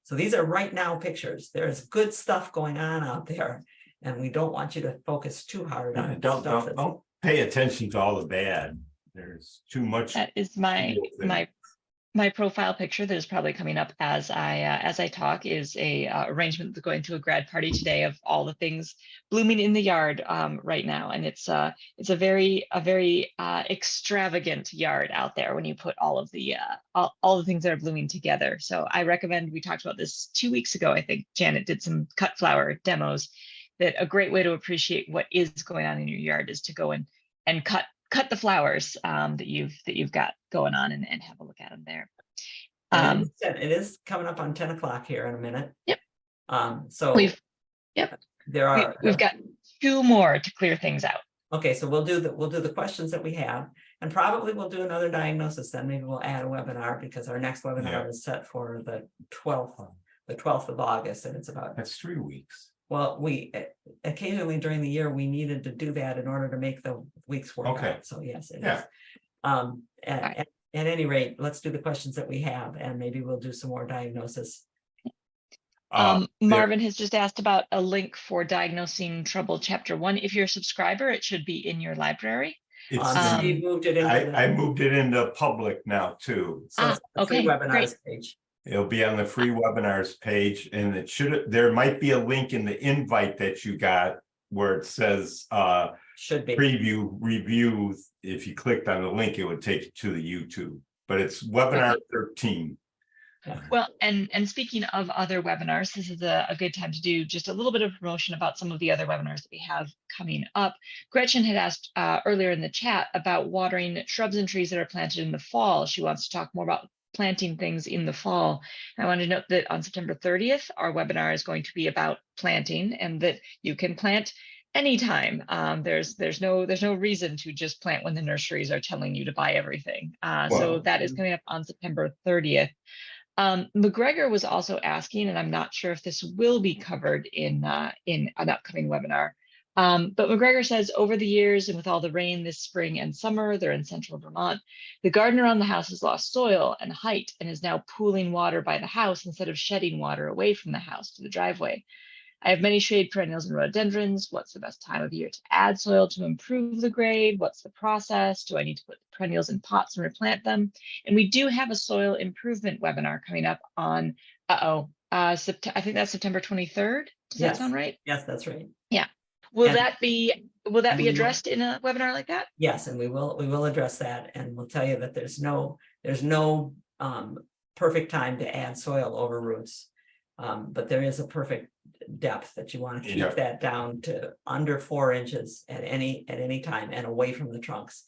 So these are right now pictures. There's good stuff going on out there, and we don't want you to focus too hard on Don't pay attention to all the bad. There's too much. That is my profile picture that is probably coming up as I talk, is a arrangement that's going to a grad party today of all the things blooming in the yard right now, and it's a very extravagant yard out there when you put all of the all the things that are blooming together. So I recommend, we talked about this 2 weeks ago, I think Janet did some cut flower demos, that a great way to appreciate what is going on in your yard is to go and cut the flowers that you've got going on and have a look at them there. It is coming up on 10 o'clock here in a minute. Yep. So we've got 2 more to clear things out. Okay, so we'll do the questions that we have, and probably we'll do another diagnosis. Then maybe we'll add a webinar, because our next webinar is set for the 12th of August, and it's about, That's 3 weeks. well, we occasionally during the year we needed to do that in order to make the weeks work out. So yes, it is. At any rate, let's do the questions that we have, and maybe we'll do some more diagnosis. Marvin has just asked about a link for Diagnosing Trouble Chapter 1. If you're a subscriber, it should be in your library. Steve moved it into I moved it into public now too. So it's the free webinars page. It'll be on the free webinars page, and there might be a link in the invite that you got where it says should be preview review. If you clicked on the link, it would take you to the YouTube, but it's webinar 13. Well, and speaking of other webinars, this is a good time to do just a little bit of promotion about some of the other webinars that we have coming up. Gretchen had asked earlier in the chat about watering shrubs and trees that are planted in the fall. She wants to talk more about planting things in the fall. I want to note that on September 30th, our webinar is going to be about planting, and that you can plant anytime. There's no reason to just plant when the nurseries are telling you to buy everything. So that is coming up on September 30th. McGregor was also asking, and I'm not sure if this will be covered in an upcoming webinar, but McGregor says, over the years and with all the rain this spring and summer, they're in central Vermont, the garden around the house has lost soil and height and is now pooling water by the house instead of shedding water away from the house to the driveway. I have many shade perennials and rhododendrons. What's the best time of year to add soil to improve the grade? What's the process? Do I need to put the perennials in pots and replant them? And we do have a soil improvement webinar coming up on, I think that's September 23rd. Does that sound right? Yes, that's right. Yeah. Will that be addressed in a webinar like that? Yes, and we will address that, and we'll tell you that there's no perfect time to add soil over roots. But there is a perfect depth that you want to keep that down to under 4 inches at any time and away from the trunks.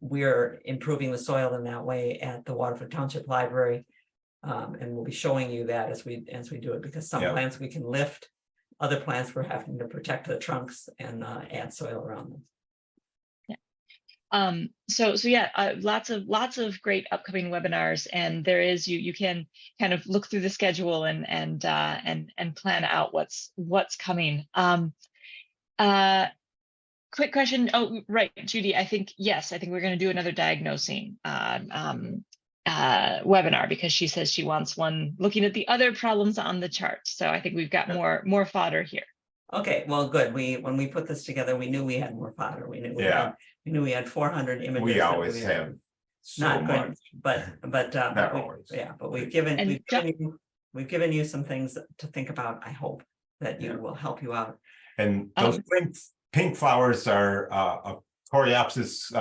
We're improving the soil in that way at the Waterford Township Library, and we'll be showing you that as we do it, because some plants we can lift, other plants we're having to protect the trunks and add soil around them. Lots of great upcoming webinars, and there is you can kind of look through the schedule and plan out what's coming. Quick question. Oh, right, Judy. I think we're going to do another diagnosing webinar, because she says she wants one looking at the other problems on the chart. So I think we've got more fodder here. Okay, well, good. When we put this together, we knew we had more fodder. We knew we had 400 images. We always have so much, but we've given you some things to think about. I hope that will help you out. And those pink flowers are Coreopsis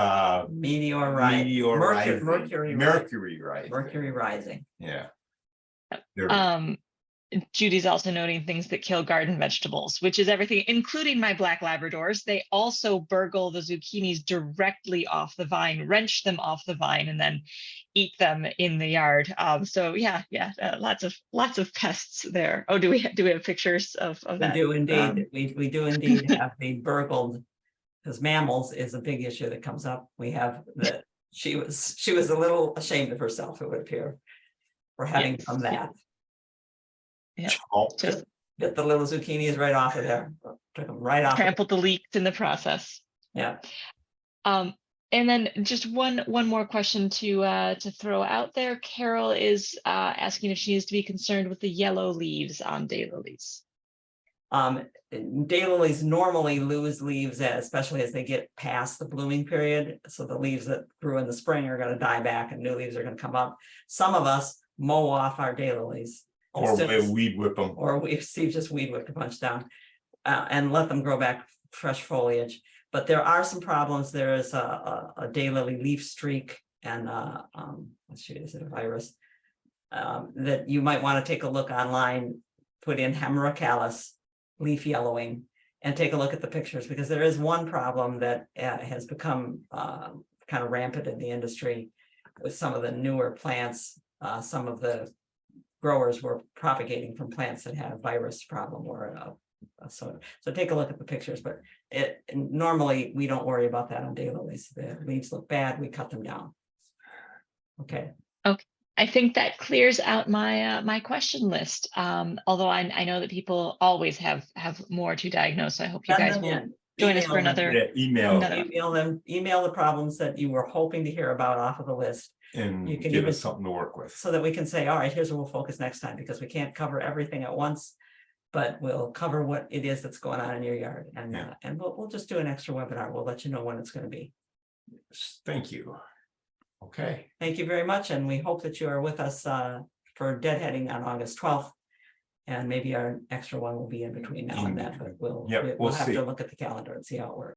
Mercury rising. Yeah. Judy's also noting things that kill garden vegetables, which is everything, including my black Labradors. They also burgle the zucchinis directly off the vine, wrench them off the vine, and then eat them in the yard. Lots of pests there. Oh, do we have pictures of that? We do indeed. We do indeed have the burgled, because mammals is a big issue that comes up. We have that she was a little ashamed of herself, it would appear, for having done that. Yeah, just get the little zucchinis right off of there. Took them right off. Trampled the leeks in the process. Yeah. And then just one more question to throw out there. Carol is asking if she needs to be concerned with the yellow leaves on daylilies. Daylilies normally lose leaves, especially as they get past the blooming period. So the leaves that grew in the spring are going to die back and new leaves are going to come up. Some of us mow off our daylilies. Or weed whip them. Or we see just weed whip a bunch down and let them grow back fresh foliage. But there are some problems. There is a daylily leaf streak and let's see, is it a virus? That you might want to take a look online, put in hemorrhacalis, leaf yellowing, and take a look at the pictures, because there is one problem that has become kind of rampant in the industry with some of the newer plants. Some of the growers were propagating from plants that had a virus problem or so take a look at the pictures, but normally we don't worry about that on daylilies. The leaves look bad, we cut them down. Okay. I think that clears out my my question list. Although I know that people always have more to diagnose. So I hope you guys will join us for another email the problems that you were hoping to hear about off of the list. And you can give us something to work with. So that we can say, all right, here's where we'll focus next time, because we can't cover everything at once, but we'll cover what it is that's going on in your yard. And and we'll just do an extra webinar. We'll let you know when it's going to be. Thank you. Okay. Thank you very much. And we hope that you are with us for deadheading on August 12th. And maybe our extra one will be in between now and then, but we'll have to look at the calendar and see how it works.